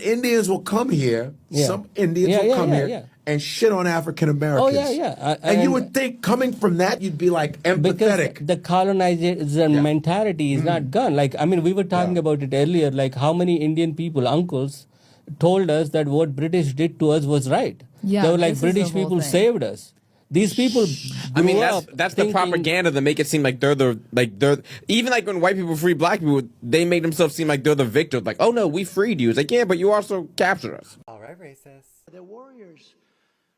Indians will come here. Yeah. Some Indians Yeah, will yeah, come yeah, here yeah. and shit on African Americans. Oh, yeah, yeah. And you would think coming from that, you'd be like Because empathetic. the colonizer mentality is not gone. Like, I mean, we were talking about it earlier, like how many Indian people, uncles, told us that what British did to us was right. Yeah, They were like, this is the British whole people thing. saved us. These people I mean, grew up that's the thinking- propaganda to make it seem like they're even like when white people free black people, they make themselves seem like they're the victims. Like, oh no, we freed you. It's like, yeah, but you also captured us. All right, racist. They're warriors.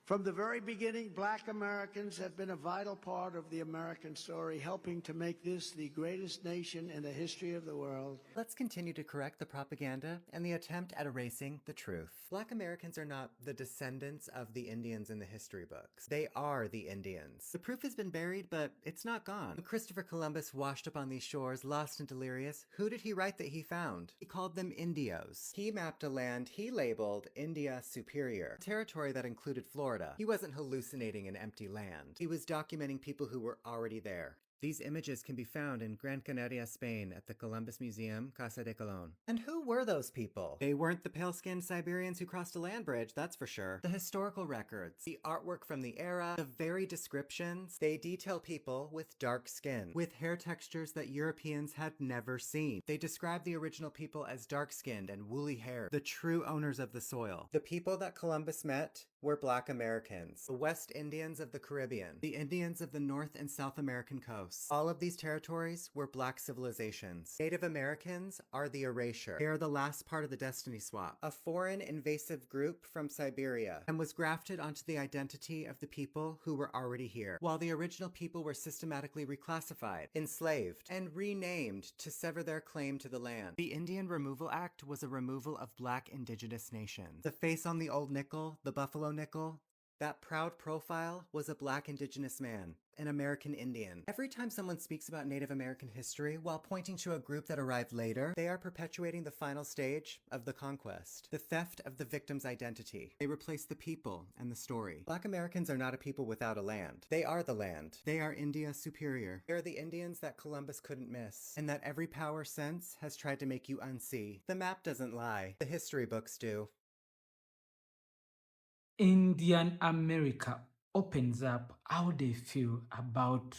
From the very beginning, black Americans have been a vital part of the American story, helping to make this the greatest nation in the history of the world. Let's continue to correct the propaganda and the attempt at erasing the truth. Black Americans are not the descendants of the Indians in the history books. They are the Indians. The proof has been buried, but it's not gone. When Christopher Columbus washed up on these shores, lost and delirious, who did he write that he found? He called them Indios. He mapped a land he labeled India Superior, a territory that included Florida. He wasn't hallucinating an empty land. He was documenting people who were already there. These images can be found in Gran Canaria, Spain, at the Columbus Museum, Casa de Colón. And who were those people? They weren't the pale-skinned Siberians who crossed a land bridge, that's for sure. The historical records, the artwork from the era, the very descriptions, they detail people with dark skin, with hair textures that Europeans had never seen. They describe the original people as dark-skinned and woolly haired, the true owners of the soil. The people that Columbus met were Black Americans, the West Indians of the Caribbean, the Indians of the North and South American coast. All of these territories were Black civilizations. Native Americans are the erasure. They are the last part of the destiny swap, a foreign invasive group from Siberia, and was grafted onto the identity of the people who were already here, while the original people were systematically reclassified, enslaved, and renamed to sever their claim to the land. The Indian Removal Act was a removal of Black indigenous nations. The face on the old nickel, the buffalo nickel, that proud profile was a Black indigenous man, an American Indian. Every time someone speaks about Native American history while pointing to a group that arrived later, they are perpetuating the final stage of the conquest, the theft of the victim's identity. They replace the people and the story. Black Americans are not a people without a land. They are the land. They are India Superior. They are the Indians that Columbus couldn't miss, and that every power since has tried to make you unsee. The map doesn't lie. The history books do. Indian America opens up how they feel about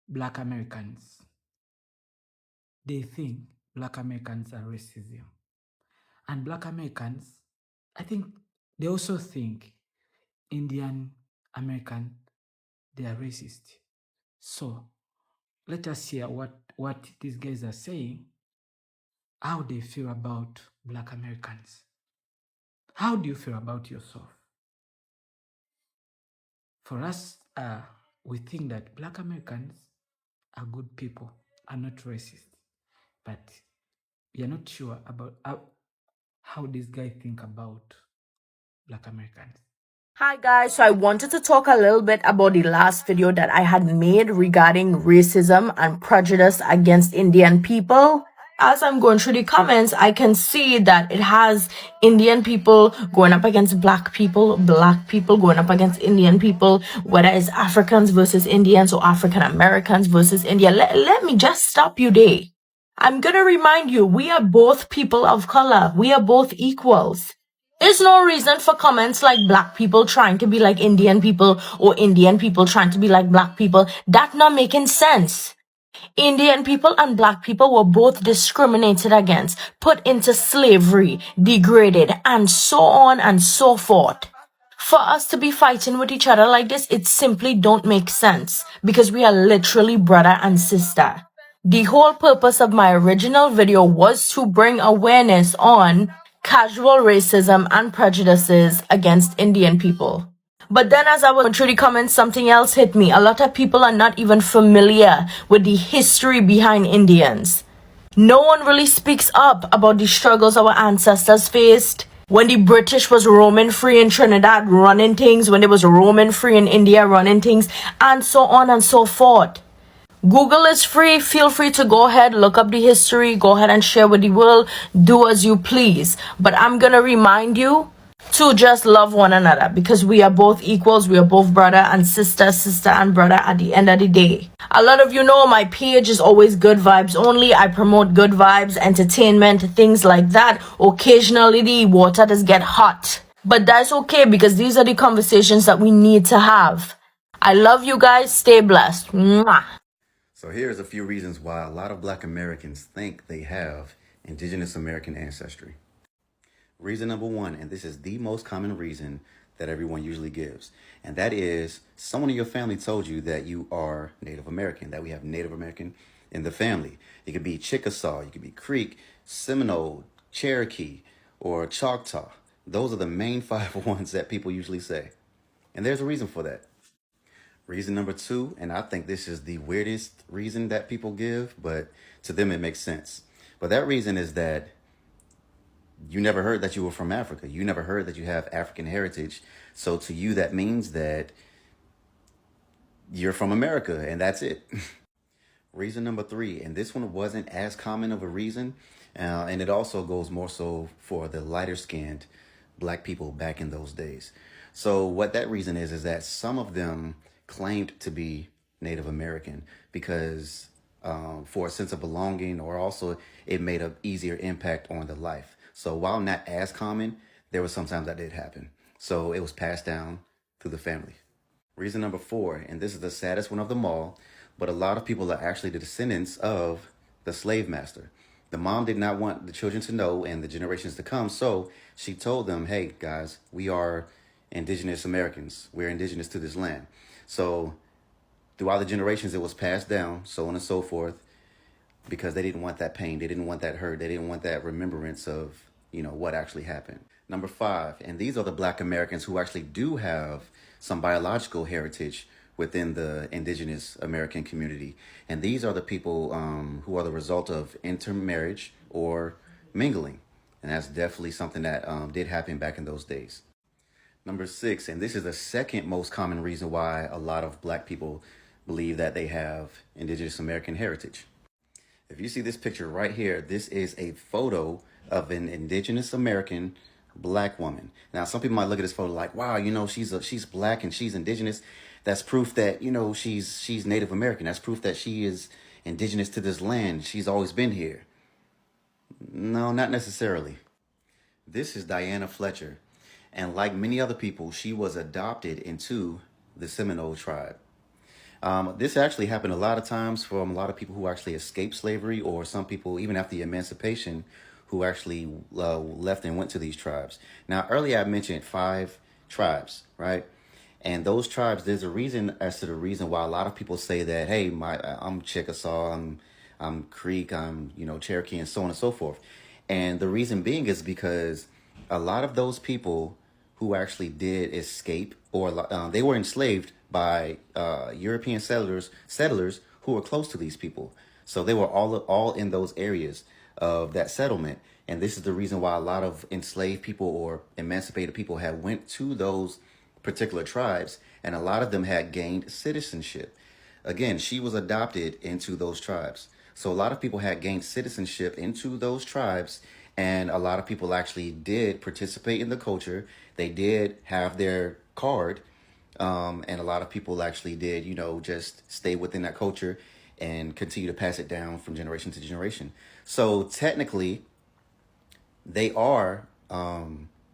Black Americans. They think Black Americans are racism. And Black Americans, I think they also think Indian American, they are racist. So let us hear what these guys are saying, how they feel about Black Americans. How do you feel about yourself? For us, we think that Black Americans are good people, are not racist. But we are not sure about how this guy think about Black Americans. Hi guys, so I wanted to talk a little bit about the last video that I had made regarding racism and prejudice against Indian people. As I'm going through the comments, I can see that it has Indian people going up against black people going up against Indian people, whether it's Africans versus Indians or African Americans versus India. Let me just stop you there. I'm gonna remind you, we are both people of color. We are both equals. There's no reason for comments like black people trying to be like Indian people or Indian people trying to be like black people. That not making sense. Indian people and black people were both discriminated against, put into slavery, degraded, and so on and so forth. For us to be fighting with each other like this, it simply don't make sense because we are literally brother and sister. The whole purpose of my original video was to bring awareness on casual racism and prejudices against Indian people. But then as I was going through the comments, something else hit me. A lot of people are not even familiar with the history behind Indians. No one really speaks up about the struggles our ancestors faced when the British was roaming free in Trinidad running things, when they was roaming free in India running things, and so on and so forth. Google is free. Feel free to go ahead, look up the history, go ahead and share with the world. Do as you please. But I'm going to remind you, to just love one another, because we are both equals. We are both brother and sister, sister and brother at the end of the day. A lot of you know my page is always good vibes only. I promote good vibes, entertainment, things like that. Occasionally the water does get hot, but that's okay, because these are the conversations that we need to have. I love you guys. Stay blessed. Mwah. So here's a few reasons why a lot of Black Americans think they have Indigenous American ancestry. Reason number one, and this is the most common reason that everyone usually gives, and that is someone in your family told you that you are Native American, that we have Native American in the family. It could be Chickasaw, you could be Creek, Seminole, Cherokee, or Choctaw. Those are the main 5 ones that people usually say. And there's a reason for that. Reason number two, and I think this is the weirdest reason that people give, but to them it makes sense. But that reason is that you never heard that you were from Africa. You never heard that you have African heritage. So to you, that means that you're from America, and that's it. Reason number three, and this one wasn't as common of a reason, and it also goes more so for the lighter skinned Black people back in those days. So what that reason is that some of them claimed to be Native American because for a sense of belonging, or also it made an easier impact on the life. So while not as common, there was sometimes that did happen. So it was passed down through the family. Reason number four, and this is the saddest one of them all, but a lot of people are actually the descendants of the slave master. The mom did not want the children to know and the generations to come, so she told them, hey guys, we are Indigenous Americans. We're indigenous to this land. So throughout the generations, it was passed down, so on and so forth, because they didn't want that pain. They didn't want that hurt. They didn't want that remembrance of, what actually happened. Number five, and these are the Black Americans who actually do have some biological heritage within the Indigenous American community. And these are the people who are the result of intermarriage or mingling. And that's definitely something that did happen back in those days. Number six, and this is the second most common reason why a lot of Black people believe that they have Indigenous American heritage. If you see this picture right here, this is a photo of an Indigenous American Black woman. Now, some people might look at this photo like, wow, she's Black and she's Indigenous. That's proof that, she's Native American. That's proof that she is indigenous to this land. She's always been here. No, not necessarily. This is Diana Fletcher. And like many other people, she was adopted into the Seminole tribe. This actually happened a lot of times from a lot of people who actually escaped slavery, or some people, even after the emancipation, who actually left and went to these tribes. Now, earlier I mentioned 5 tribes, right? And those tribes, there's a reason as to the reason why a lot of people say that, hey, I'm Chickasaw, I'm Creek, I'm Cherokee, and so on and so forth. And the reason being is because a lot of those people who actually did escape, or they were enslaved by European settlers who were close to these people. So they were all in those areas of that settlement. And this is the reason why a lot of enslaved people or emancipated people had went to those particular tribes, and a lot of them had gained citizenship. Again, she was adopted into those tribes. So a lot of people had gained citizenship into those tribes, and a lot of people actually did participate in the culture. They did have their card, and a lot of people actually did, just stay within that culture and continue to pass it down from generation to generation. So technically, they are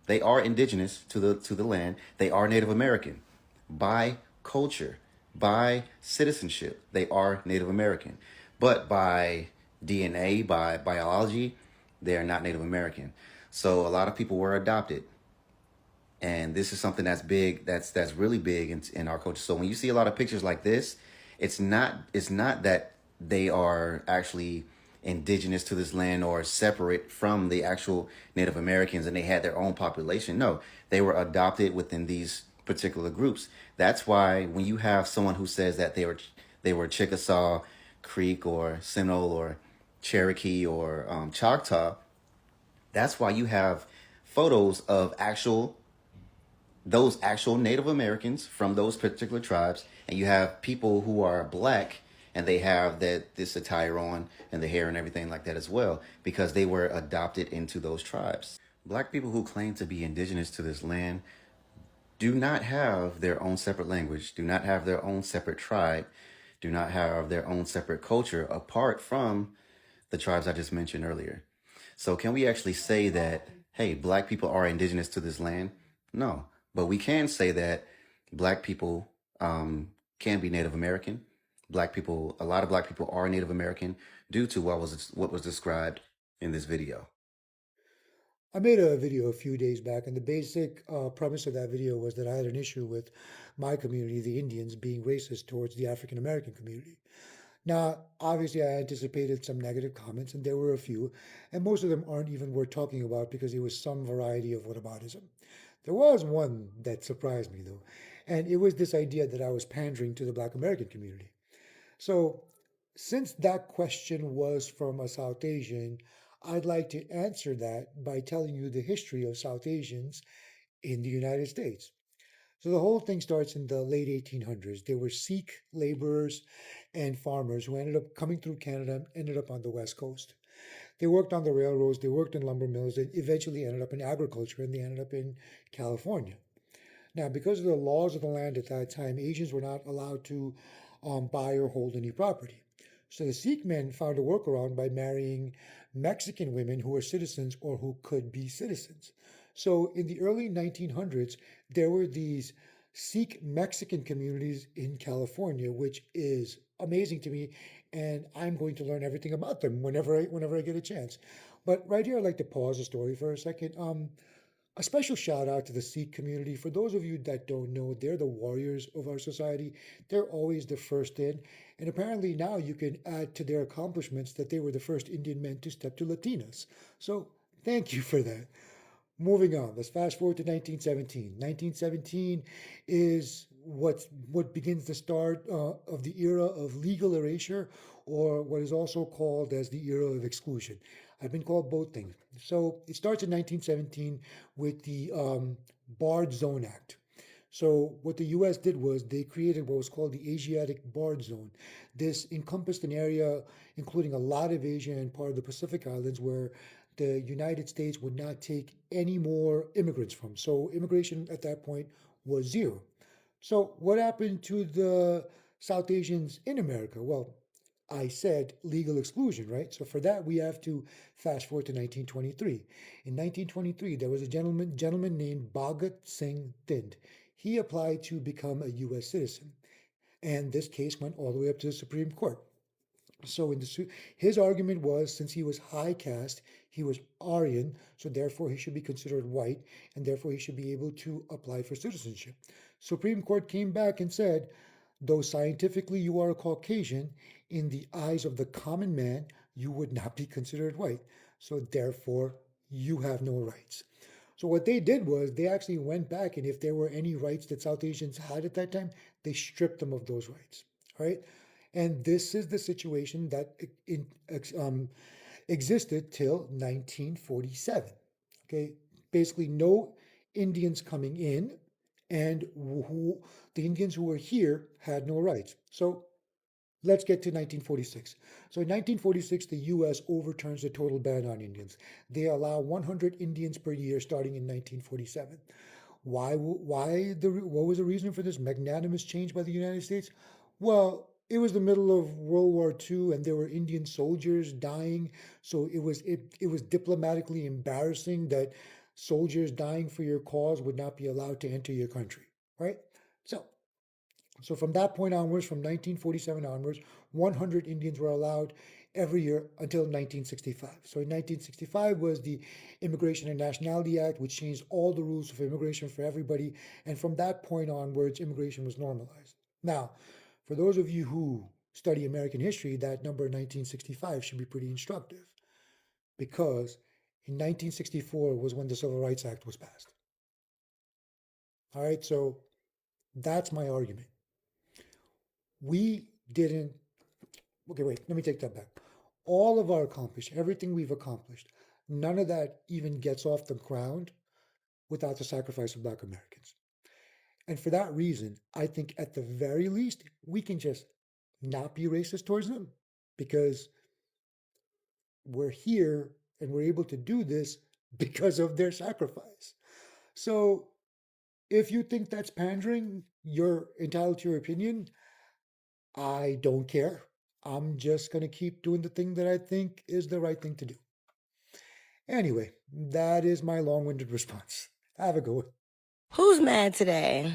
indigenous to the land. They are Native American by culture, by citizenship. They are Native American, but by DNA, by biology, they are not Native American. So a lot of people were adopted. And this is something that's big, that's really big in our culture. So when you see a lot of pictures like this, it's not that they are actually indigenous to this land or separate from the actual Native Americans and they had their own population. No, they were adopted within these particular groups. That's why when you have someone who says that they were Chickasaw, Creek, or Seminole, or Cherokee, or Choctaw, that's why you have photos of those actual Native Americans from those particular tribes, and you have people who are Black and they have this attire on and the hair and everything like that as well, because they were adopted into those tribes. Black people who claim to be indigenous to this land do not have their own separate language, do not have their own separate tribe, do not have their own separate culture apart from the tribes I just mentioned earlier. So can we actually say that, hey, black people are indigenous to this land? No, but we can say that black people can be Native American. Black people, a lot of black people are Native American due to what was described in this video. I made a video a few days back, and the basic premise of that video was that I had an issue with my community, the Indians, being racist towards the African American community. Now, obviously, I anticipated some negative comments, and there were a few, and most of them aren't even worth talking about because it was some variety of whataboutism. There was one that surprised me, though, and it was this idea that I was pandering to the Black American community. So, since that question was from a South Asian, I'd like to answer that by telling you the history of South Asians in the United States. So the whole thing starts in the late 1800s. There were Sikh laborers and farmers who ended up coming through Canada, ended up on the West Coast. They worked on the railroads, they worked in lumber mills, they eventually ended up in agriculture, and they ended up in California. Now, because of the laws of the land at that time, Asians were not allowed to buy or hold any property. So the Sikh men found a workaround by marrying Mexican women who were citizens or who could be citizens. So in the early 1900s, there were these Sikh Mexican communities in California, which is amazing to me, and I'm going to learn everything about them whenever I get a chance. But right here, I'd like to pause the story for a second. A special shout out to the Sikh community. For those of you that don't know, they're the warriors of our society. They're always the first in. And apparently now you can add to their accomplishments that they were the first Indian men to step to Latinas. So thank you for that. Moving on, let's fast forward to 1917. 1917 is what begins the start of the era of legal erasure, or what is also called as the era of exclusion. I've been called both things. So it starts in 1917 with the Barred Zone Act. So what the U.S. did was they created what was called the Asiatic Barred Zone. This encompassed an area including a lot of Asia and part of the Pacific Islands where the United States would not take any more immigrants from. So immigration at that point was zero. So what happened to the South Asians in America? Well, I said legal exclusion, right? So for that, we have to fast forward to 1923. In 1923, there was a gentleman named Bhagat Singh Thind. He applied to become a U.S. citizen, and this case went all the way up to the Supreme Court. So his argument was, since he was high caste, he was Aryan, so therefore he should be considered white, and therefore he should be able to apply for citizenship. Supreme Court came back and said, though scientifically you are a Caucasian, in the eyes of the common man, you would not be considered white. So therefore, you have no rights. So what they did was they actually went back, and if there were any rights that South Asians had at that time, they stripped them of those rights. All right. And this is the situation that existed till 1947. Okay, basically no Indians coming in, and the Indians who were here had no rights. So let's get to 1946. So in 1946, the U.S. overturns the total ban on Indians. They allow 100 Indians per year starting in 1947. What was the reason for this magnanimous change by the United States? Well, it was the middle of World War II, and there were Indian soldiers dying. So it was diplomatically embarrassing that soldiers dying for your cause would not be allowed to enter your country, right? So from that point onwards, from 1947 onwards, 100 Indians were allowed every year until 1965. So in 1965 was the Immigration and Nationality Act, which changed all the rules of immigration for everybody. And from that point onwards, immigration was normalized. Now, for those of you who study American history, that number 1965 should be pretty instructive, because in 1964 was when the Civil Rights Act was passed. All right, so that's my argument. We didn't, okay, wait, let me take that back. All of our everything we've accomplished, none of that even gets off the ground without the sacrifice of Black Americans. And for that reason, I think at the very least, we can just not be racist towards them, because we're here and we're able to do this because of their sacrifice. So if you think that's pandering, you're entitled to your opinion. I don't care. I'm just going to keep doing the thing that I think is the right thing to do. Anyway, that is my long-winded response. Have a good one. Who's mad today?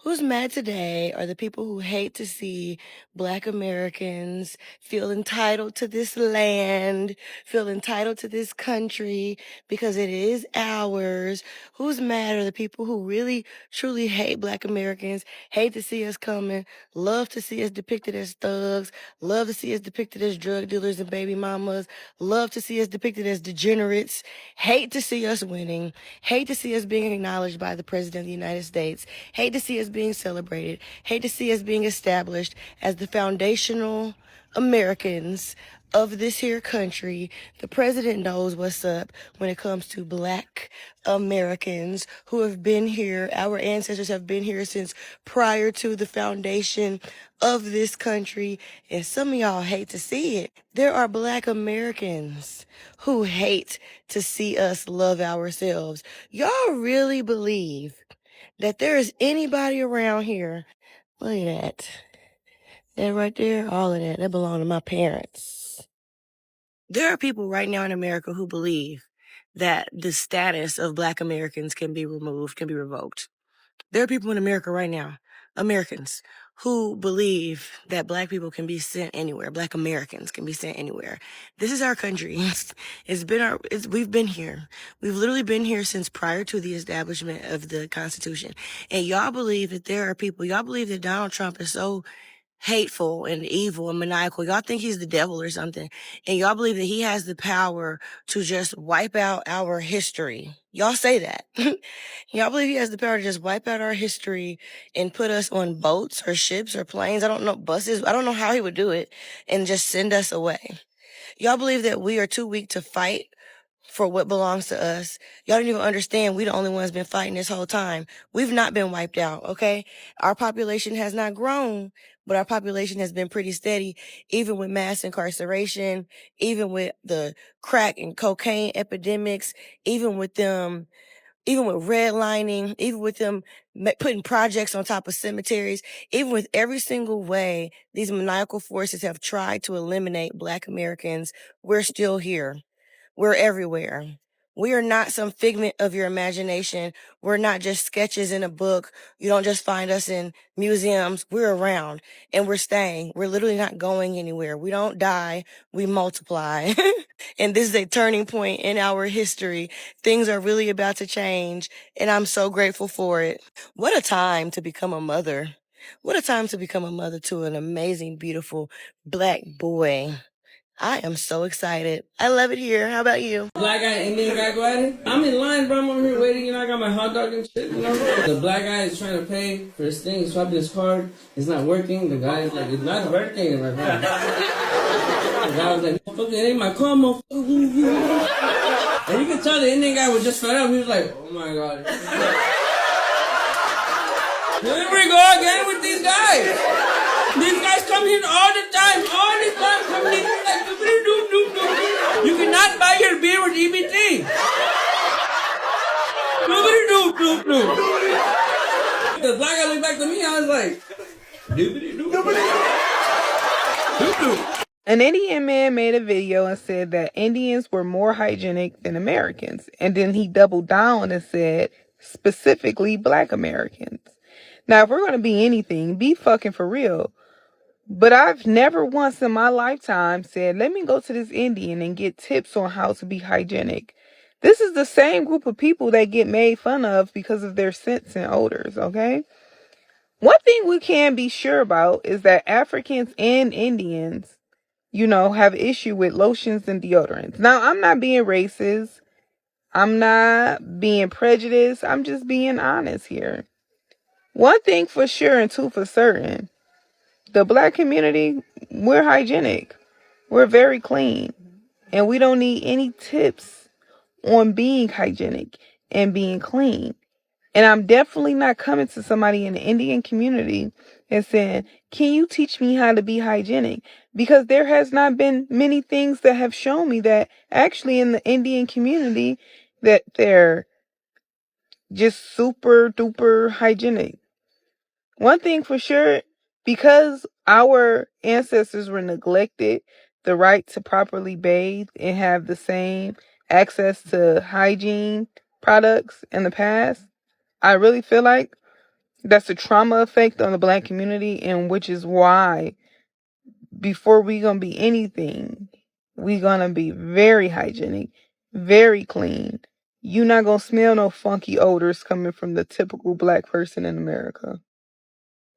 Who's mad today are the people who hate to see Black Americans feel entitled to this land, feel entitled to this country because it is ours. Who's mad are the people who really, truly hate Black Americans, hate to see us coming, love to see us depicted as thugs, love to see us depicted as drug dealers and baby mamas, love to see us depicted as degenerates, hate to see us winning, hate to see us being acknowledged by the President of the United States, hate to see us being celebrated, hate to see us being established as the foundational Americans of this here country. The president knows what's up when it comes to Black Americans who have been here. Our ancestors have been here since prior to the foundation of this country, and some of y'all hate to see it. There are Black Americans who hate to see us love ourselves. Y'all really believe that there is anybody around here? Look at that. That right there, all of that belonged to my parents. There are people right now in America who believe that the status of Black Americans can be removed, can be revoked. There are people in America right now, Americans, who believe that Black people can be sent anywhere. Black Americans can be sent anywhere. This is our country. We've been here. We've literally been here since prior to the establishment of the Constitution. And y'all believe that there are people, y'all believe that Donald Trump is so hateful and evil and maniacal. Y'all think he's the devil or something. And y'all believe that he has the power to just wipe out our history. Y'all say that. Y'all believe he has the power to just wipe out our history and put us on boats or ships or planes. I don't know, buses. I don't know how he would do it and just send us away. Y'all believe that we are too weak to fight for what belongs to us. Y'all don't even understand we the only ones been fighting this whole time. We've not been wiped out, okay? Our population has not grown, but our population has been pretty steady, even with mass incarceration, even with the crack and cocaine epidemics, even with redlining, even with them putting projects on top of cemeteries, even with every single way these maniacal forces have tried to eliminate Black Americans, we're still here. We're everywhere. We are not some figment of your imagination. We're not just sketches in a book. You don't just find us in museums. We're around and we're staying. We're literally not going anywhere. We don't die. We multiply. And this is a turning point in our history. Things are really about to change, and I'm so grateful for it. What a time to become a mother. What a time to become a mother to an amazing, beautiful Black boy. I am so excited. I love it here. How about you? Black guy, Indian guy go at it. I'm in line, bro. I'm over here waiting. You know, I got my hot dog and shit. You know, the black guy is trying to pay for his thing. He's swiping his card. It's not working. The guy is like, it's not working. My friend. The guy was like, motherfucker, it ain't my car, motherfucker. And you can tell the Indian guy was just fed up. He was like, oh my god. Here we go again with these guys. These guys come here all the time. Coming in here like, doop-a-doo-doop-doop-doop. You cannot buy your beer with EBT. Doop-a-doo-doop-doop-doop. The black guy looked back to me, I was like, doop-a-doo-doop-doop. An Indian man made a video and said that Indians were more hygienic than Americans. And then he doubled down and said, specifically Black Americans. Now, if we're going to be anything, be fucking for real. But I've never once in my lifetime said, let me go to this Indian and get tips on how to be hygienic. This is the same group of people that get made fun of because of their scents and odors, okay? One thing we can be sure about is that Africans and Indians, you know, have issue with lotions and deodorants. Now, I'm not being racist. I'm not being prejudiced. I'm just being honest here. One thing for sure and two for certain, the Black community, we're hygienic. We're very clean. And we don't need any tips on being hygienic and being clean. And I'm definitely not coming to somebody in the Indian community and saying, can you teach me how to be hygienic? Because there has not been many things that have shown me that actually in the Indian community, that they're just super duper hygienic. One thing for sure, because our ancestors were neglected the right to properly bathe and have the same access to hygiene products in the past, I really feel like that's a trauma effect on the Black community, and which is why before we gonna be anything, we gonna be very hygienic, very clean. You not gonna smell no funky odors coming from the typical Black person in America.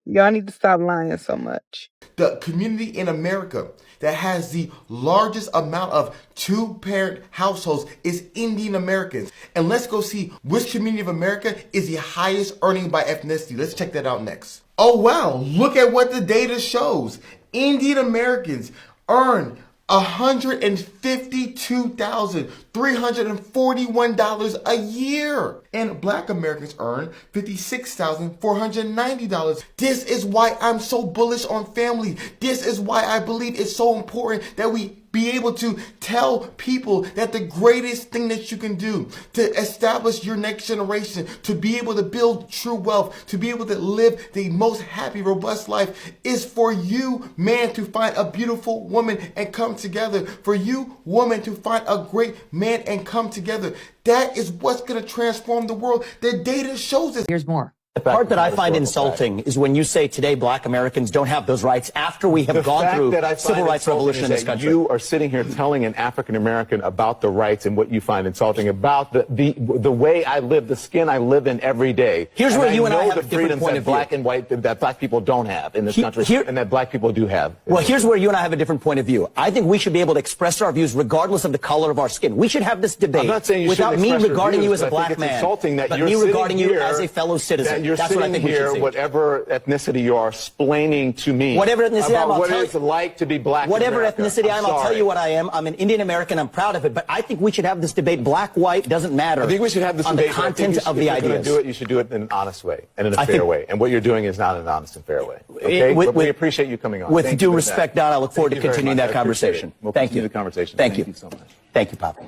Y'all need to stop lying so much. The community in America that has the largest amount of two-parent households is Indian Americans. And let's go see which community of America is the highest earning by ethnicity. Let's check that out next. Oh wow, look at what the data shows. Indian Americans earn $152,341 a year. And Black Americans earn $56,490. This is why I'm so bullish on family. This is why I believe it's so important that we be able to tell people that the greatest thing that you can do to establish your next generation, to be able to build true wealth, to be able to live the most happy, robust life is for you, man, to find a beautiful woman and come together. For you, woman, to find a great man and come together. That is what's going to transform the world. The data shows us. Here's more. The part that I find insulting is when you say today Black Americans don't have those rights after we have gone through civil rights revolution in this country. You are sitting here telling an African American about the rights and what you find insulting about the way I live, the skin I live in every day. Here's where you and I have the a different freedoms point that of view. Black and white that Black people don't have in this country, and that Black people do have. Well, here's where you and I have a different point of view. I think we should be able to express our views regardless of the color of our skin. We should have this debate I'm not saying you without shouldn't me express your regarding views, you as a but I think Black it's man, insulting that but you're me sitting regarding you here, as a fellow citizen. that you're That's what I sitting think we should here, see. whatever ethnicity you are, explaining to me Whatever ethnicity about I am, I'll what tell it's you- like to be Black. Whatever in America. ethnicity I am, I'll tell sorry. you what I am. I'm an Indian American. I'm proud of it. But I think we should have this debate. Black, white, doesn't matter. I think we should have this on debate. the but I think content you should- of the if you're gonna ideas. do it, you should do it in an honest way and in a I fair think- way. And what you're doing is not an honest and fair way. Okay? But we appreciate you coming on. With Thank due you for respect, that. Don, I look forward Thank to you very continuing much. that I appreciate conversation. it. We'll Thank continue you. the conversation. Thank you so much. Thank you, Papa.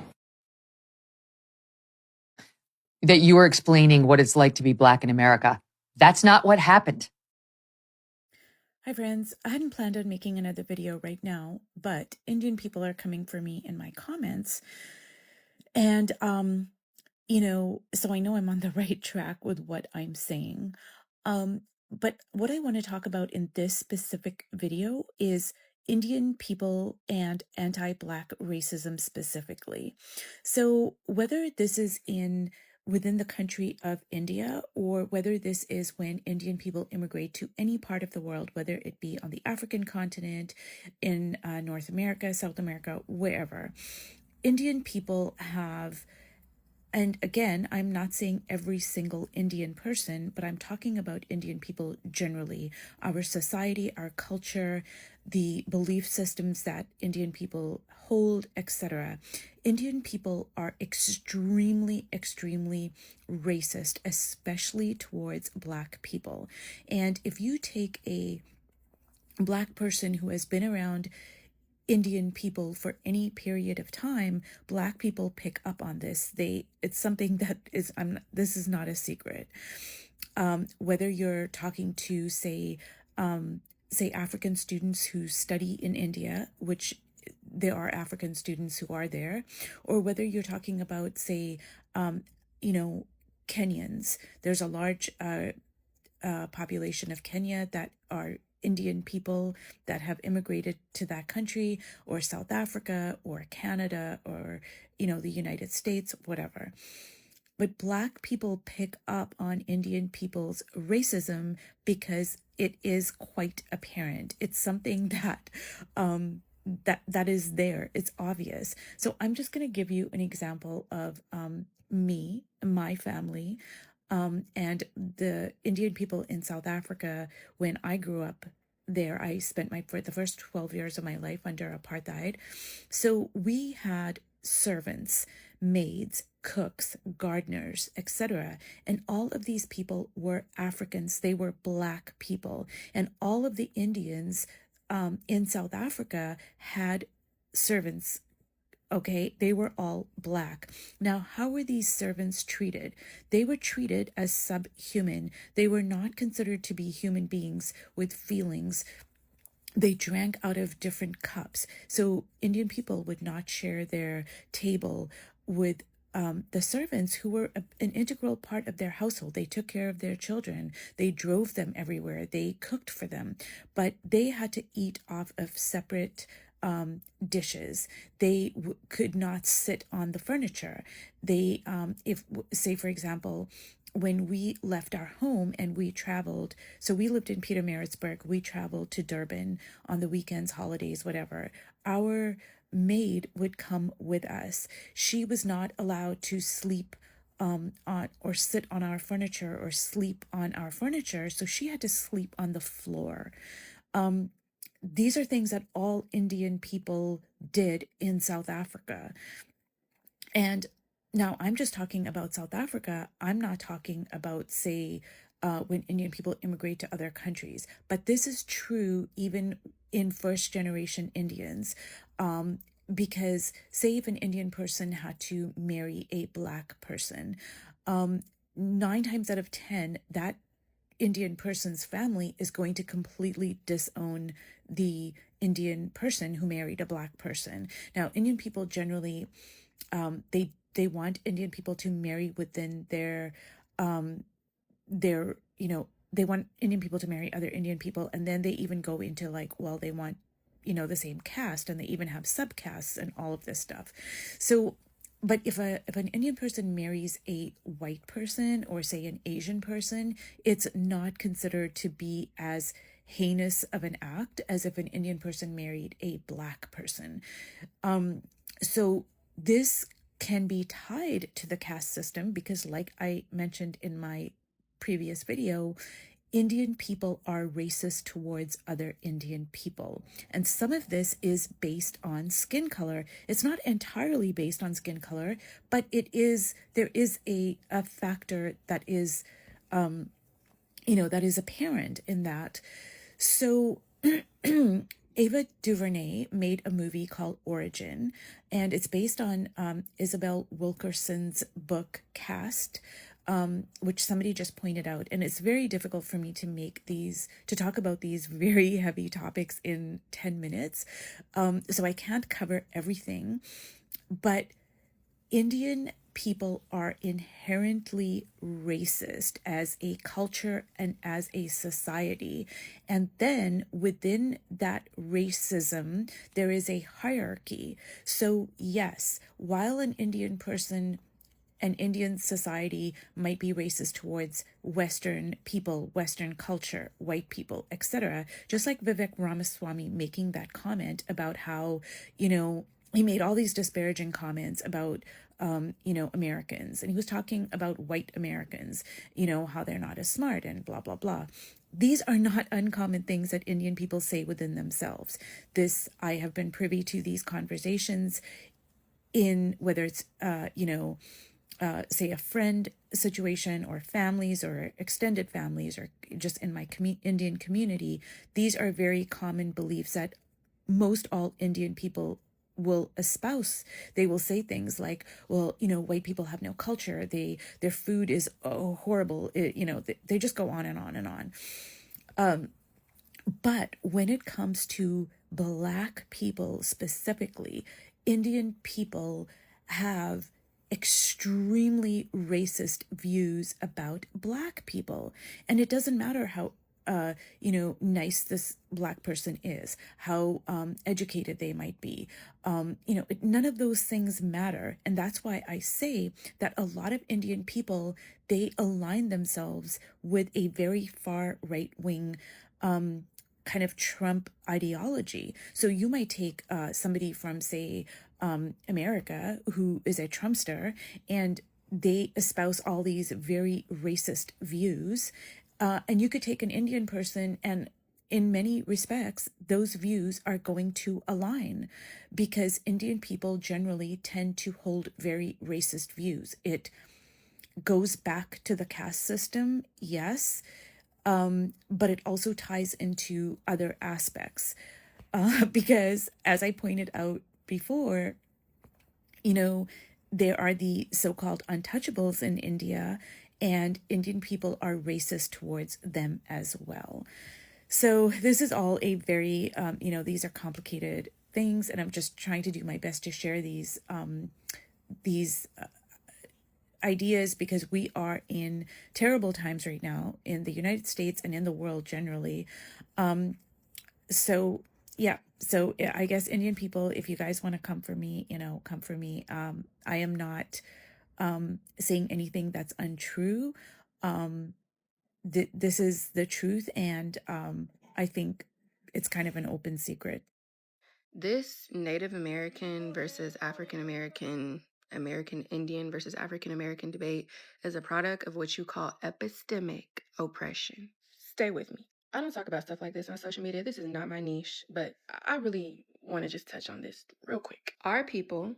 That you were explaining what it's like to be Black in America. That's not what happened. Hi friends, I hadn't planned on making another video right now, but Indian people are coming for me in my comments. And, so I know I'm on the right track with what I'm saying. But what I want to talk about in this specific video is Indian people and anti-Black racism specifically. So whether this is within the country of India, or whether this is when Indian people immigrate to any part of the world, whether it be on the African continent, in North America, South America, wherever, Indian people have, and again, I'm not saying every single Indian person, but I'm talking about Indian people generally, our society, our culture, the belief systems that Indian people hold, etc. Indian people are extremely, extremely racist, especially towards Black people. And if you take a Black person who has been around Indian people for any period of time, Black people pick up on this. It's something that is, this is not a secret. Whether you're talking to, say African students who study in India, which there are African students who are there, or whether you're talking about, say, Kenyans. There's a large population of Kenya that are Indian people that have immigrated to that country, or South Africa, or Canada, or, the United States, whatever. But Black people pick up on Indian people's racism because it is quite apparent. It's something that that is there. It's obvious. So I'm just going to give you an example of me, my family, and the Indian people in South Africa. When I grew up there, I spent the first 12 years of my life under apartheid. So we had servants, maids, cooks, gardeners, etc. And all of these people were Africans. They were Black people. And all of the Indians in South Africa had servants, Okay, they were all black. Now, how were these servants treated? They were treated as subhuman. They were not considered to be human beings with feelings. They drank out of different cups. So Indian people would not share their table with the servants who were an integral part of their household. They took care of their children. They drove them everywhere. They cooked for them. But they had to eat off of separate dishes. They could not sit on the furniture. They, if say for example, when we left our home and we traveled, so we lived in Peter Maritzburg, we traveled to Durban on the weekends, holidays, whatever. Our maid would come with us. She was not allowed to sleep on or sit on our furniture or sleep on our furniture, so she had to sleep on the floor. These are things that all Indian people did in South Africa. And now I'm just talking about South Africa. I'm not talking about, say, when Indian people immigrate to other countries. But this is true even in first generation Indians. Because say if an Indian person had to marry a black person, 9 times out of 10, that Indian person's family is going to completely disown the Indian person who married a black person. Now, Indian people generally, they want Indian people to marry within their, they want Indian people to marry other Indian people. And then they even go into like, well, they want, the same caste, and they even have subcastes and all of this stuff. So, but if an Indian person marries a white person or say an Asian person, it's not considered to be as heinous of an act as if an Indian person married a black person. So this can be tied to the caste system because, like I mentioned in my previous video, Indian people are racist towards other Indian people. And some of this is based on skin color. It's not entirely based on skin color, but there is a factor that is, that is apparent in that. So Ava DuVernay made a movie called Origin, and it's based on Isabel Wilkerson's book Caste, which somebody just pointed out. And it's very difficult for me to talk about these very heavy topics in 10 minutes. So I can't cover everything, but Indian people are inherently racist as a culture and as a society. And then within that racism, there is a hierarchy. So yes, while an Indian society might be racist towards Western people, Western culture, white people, etc. Just like Vivek Ramaswamy making that comment about how, he made all these disparaging comments about, Americans. And he was talking about white Americans, how they're not as smart and blah, blah, blah. These are not uncommon things that Indian people say within themselves. I have been privy to these conversations in whether it's, say a friend situation or families or extended families or just in my Indian community. These are very common beliefs that most all Indian people will espouse. They will say things like, well, white people have no culture. Their food is horrible. They just go on and on and on. But when it comes to Black people specifically, Indian people have extremely racist views about Black people. And it doesn't matter how nice this Black person is, how educated they might be. None of those things matter. And that's why I say that a lot of Indian people, they align themselves with a very far right-wing kind of Trump ideology. So you might take somebody from, say, America who is a Trumpster, and they espouse all these very racist views. And you could take an Indian person, and in many respects, those views are going to align because Indian people generally tend to hold very racist views. It goes back to the caste system, yes, but it also ties into other aspects because, as I pointed out before, you know, there are the so-called untouchables in India, and Indian people are racist towards them as well. So this is all a very, these are complicated things, and I'm just trying to do my best to share these ideas, because we are in terrible times right now in the United States and in the world generally. So I guess Indian people, if you guys want to come for me, come for me. I am not saying anything that's untrue. This is the truth, and I think it's kind of an open secret. This Native American versus African American, American Indian versus African American debate is a product of what you call epistemic oppression. Stay with me. I don't talk about stuff like this on social media. This is not my niche, but I really want to just touch on this real quick. Our people,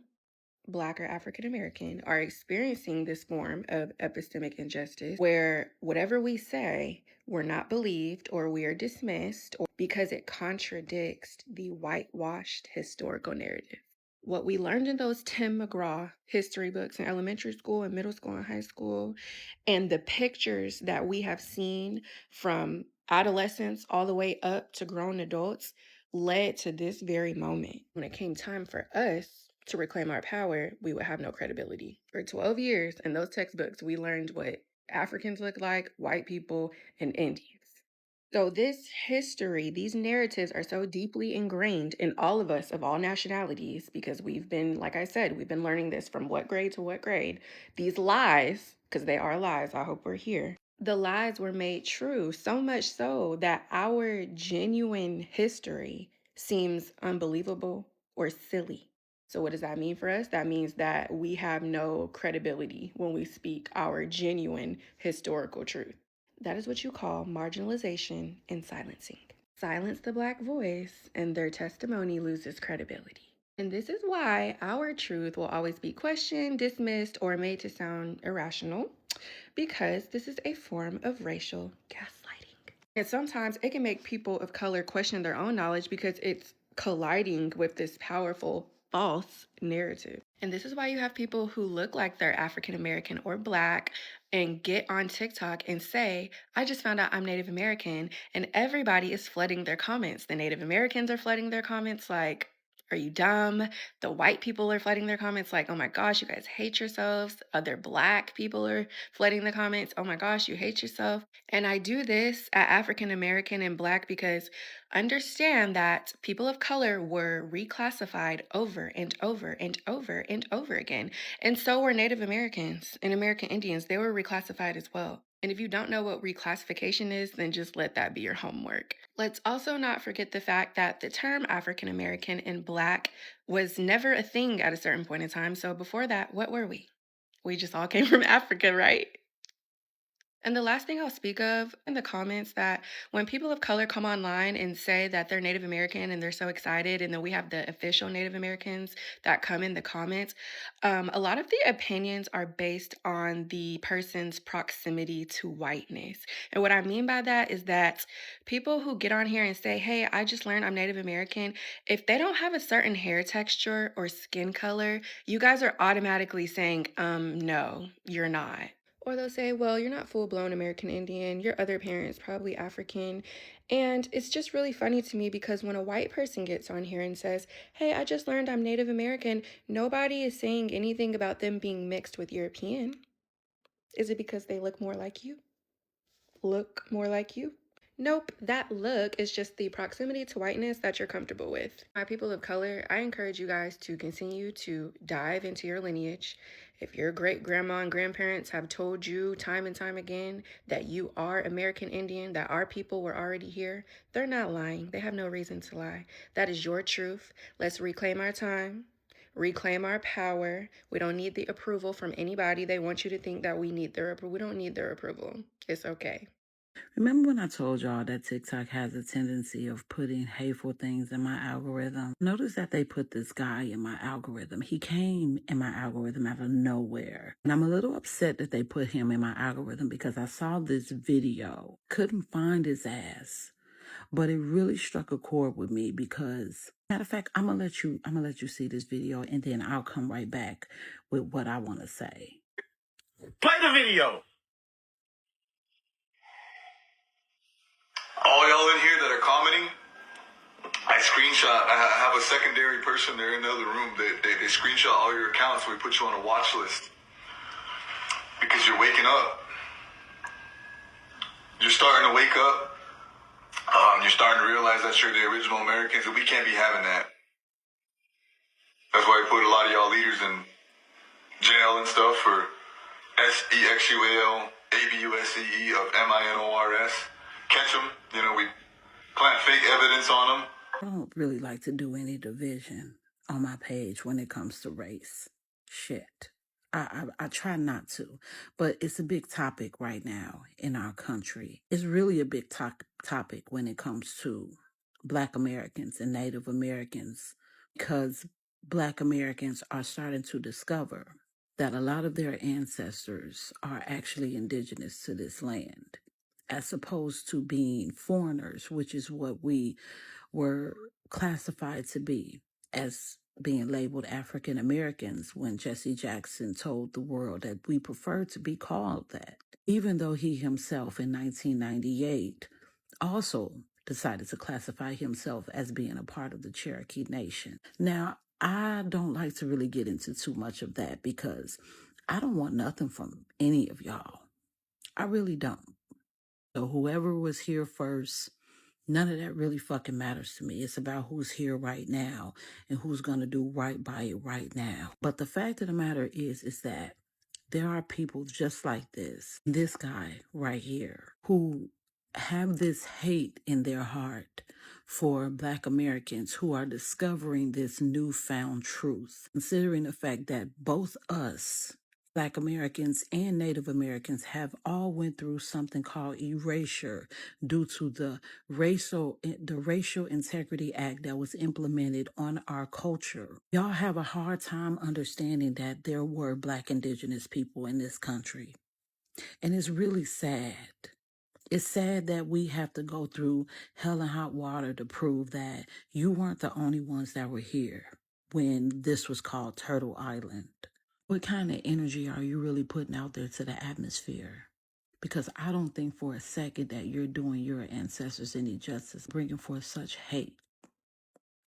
Black or African American, are experiencing this form of epistemic injustice where whatever we say, we're not believed or we are dismissed because it contradicts the whitewashed historical narrative. What we learned in those Tim McGraw history books in elementary school and middle school and high school, and the pictures that we have seen from adolescents all the way up to grown adults, led to this very moment. When it came time for us to reclaim our power, we would have no credibility. For 12 years in those textbooks, we learned what Africans look like, white people, and Indians. So this history, these narratives are so deeply ingrained in all of us of all nationalities, because we've been, like I said, we've been learning this from what grade to what grade. These lies, because they are lies, I hope we're here. The lies were made true, so much so that our genuine history seems unbelievable or silly. So what does that mean for us? That means that we have no credibility when we speak our genuine historical truth. That is what you call marginalization and silencing. Silence the Black voice, and their testimony loses credibility. And this is why our truth will always be questioned, dismissed, or made to sound irrational, because this is a form of racial gaslighting. And sometimes it can make people of color question their own knowledge because it's colliding with this powerful false narrative. And this is why you have people who look like they're African American or Black and get on TikTok and say, I just found out I'm Native American, and everybody is flooding their comments. The Native Americans are flooding their comments like, are you dumb? The white people are flooding their comments like, oh my gosh, you guys hate yourselves. Other Black people are flooding the comments, oh my gosh, you hate yourself. And I do this at African American and Black because understand that people of color were reclassified over and over and over and over again. And so were Native Americans and American Indians. They were reclassified as well. And if you don't know what reclassification is, then just let that be your homework. Let's also not forget the fact that the term African American and Black was never a thing at a certain point in time. So before that, what were we? We just all came from Africa, right? And the last thing I'll speak of in the comments, that when people of color come online and say that they're Native American and they're so excited, and then we have the official Native Americans that come in the comments, a lot of the opinions are based on the person's proximity to whiteness. And what I mean by that is that people who get on here and say, hey, I just learned I'm Native American, if they don't have a certain hair texture or skin color, you guys are automatically saying, no, you're not. Or they'll say, well, you're not full-blown American Indian, your other parent's probably African. And it's just really funny to me because when a white person gets on here and says, hey, I just learned I'm Native American, nobody is saying anything about them being mixed with European. Is it because they look more like you? Look more like you? Nope, that look is just the proximity to whiteness that you're comfortable with. My people of color, I encourage you guys to continue to dive into your lineage. If your great-grandma and grandparents have told you time and time again that you are American Indian, that our people were already here, they're not lying. They have no reason to lie. That is your truth. Let's reclaim our time. Reclaim our power. We don't need the approval from anybody. They want you to think that we need their approval. We don't need their approval. It's okay. Remember when I told y'all that TikTok has a tendency of putting hateful things in my algorithm? Notice that they put this guy in my algorithm. He came in my algorithm out of nowhere. And I'm a little upset that they put him in my algorithm because I saw this video, couldn't find his ass. But it really struck a chord with me because Matter of fact, I'm gonna let you see this video, and then I'll come right back with what I want to say. Play the video. All y'all in here that are commenting, I screenshot. I have a secondary person there in the other room. They screenshot all your accounts. We put you on a watch list because you're waking up. You're starting to wake up. You're starting to realize that you're the original Americans, and we can't be having that. That's why we put a lot of y'all leaders in jail and stuff for SEXUAL, ABUSCE of MINORS. Catch them. You know, we plant fake evidence on them. I don't really like to do any division on my page when it comes to race. Shit. I try not to, but it's a big topic right now in our country. It's really a big topic when it comes to Black Americans and Native Americans, because Black Americans are starting to discover that a lot of their ancestors are actually indigenous to this land, as opposed to being foreigners, which is what we were classified to be as being labeled African Americans when Jesse Jackson told the world that we prefer to be called that, even though he himself in 1998 also decided to classify himself as being a part of the Cherokee Nation. Now, I don't like to really get into too much of that because I don't want nothing from any of y'all. I really don't. So whoever was here first, none of that really fucking matters to me. It's about who's here right now and who's going to do right by it right now. But the fact of the matter is that there are people just like this guy right here, who have this hate in their heart for Black Americans who are discovering this newfound truth, considering the fact that both us, Black Americans and Native Americans, have all went through something called erasure due to the Racial Integrity Act that was implemented on our culture. Y'all have a hard time understanding that there were Black Indigenous people in this country. And it's really sad. It's sad that we have to go through hell and hot water to prove that you weren't the only ones that were here when this was called Turtle Island. What kind of energy are you really putting out there to the atmosphere? Because I don't think for a second that you're doing your ancestors any justice, bringing forth such hate.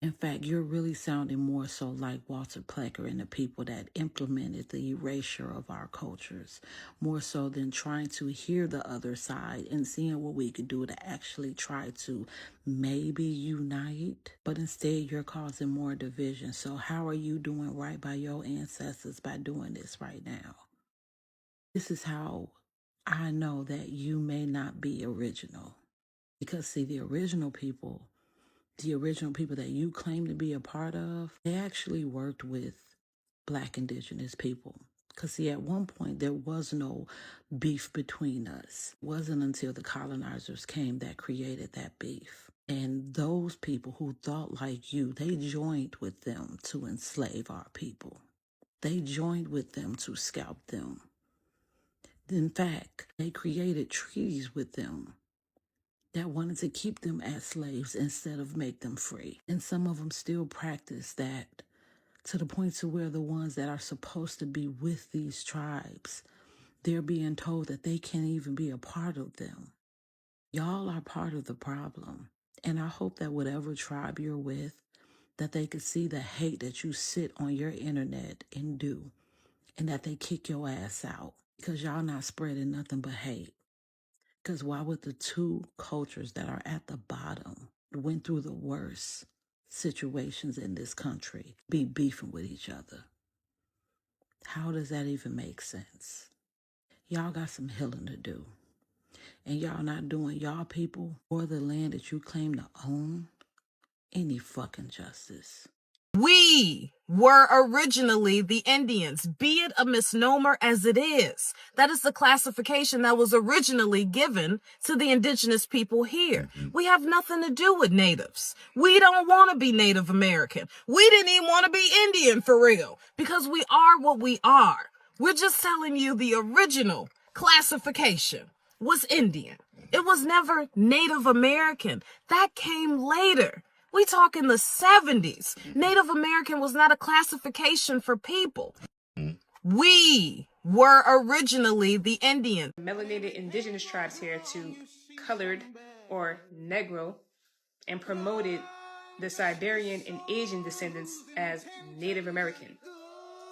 In fact, you're really sounding more so like Walter Plecker and the people that implemented the erasure of our cultures, more so than trying to hear the other side and seeing what we could do to actually try to maybe unite. But instead, you're causing more division. So how are you doing right by your ancestors by doing this right now? This is how I know that you may not be original. Because see, the original people that you claim to be a part of, they actually worked with Black Indigenous people. Because see, at one point, there was no beef between us. It wasn't until the colonizers came that created that beef. And those people who thought like you, they joined with them to enslave our people. They joined with them to scalp them. In fact, they created treaties with them that wanted to keep them as slaves instead of make them free. And some of them still practice that to the point to where the ones that are supposed to be with these tribes, they're being told that they can't even be a part of them. Y'all are part of the problem. And I hope that whatever tribe you're with, that they could see the hate that you sit on your internet and do, and that they kick your ass out because y'all not spreading nothing but hate. Because why would the two cultures that are at the bottom, went through the worst situations in this country, be beefing with each other? How does that even make sense? Y'all got some healing to do. And y'all not doing y'all people or the land that you claim to own any fucking justice. We were originally the Indians, be it a misnomer as it is. That is the classification that was originally given to the indigenous people here. We have nothing to do with natives. We don't want to be Native American. We didn't even want to be Indian for real, because we are what we are. We're just telling you the original classification was Indian. It was never Native American. That came later. We talk in the 70s. Native American was not a classification for people. We were originally the Indians. Melanated indigenous tribes here to colored or Negro and promoted the Siberian and Asian descendants as Native American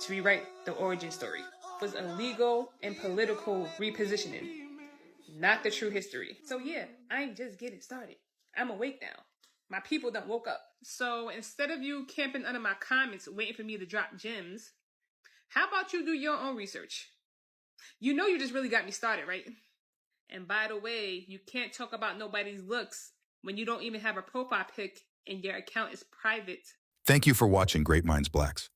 to rewrite the origin story. It was a legal and political repositioning, not the true history. So yeah, I ain't just getting started. I'm awake now. My people done woke up. So instead of you camping under my comments waiting for me to drop gems, how about you do your own research? You know you just really got me started, right? And by the way, you can't talk about nobody's looks when you don't even have a profile pic and your account is private. Thank you for watching Great Minds Blacks.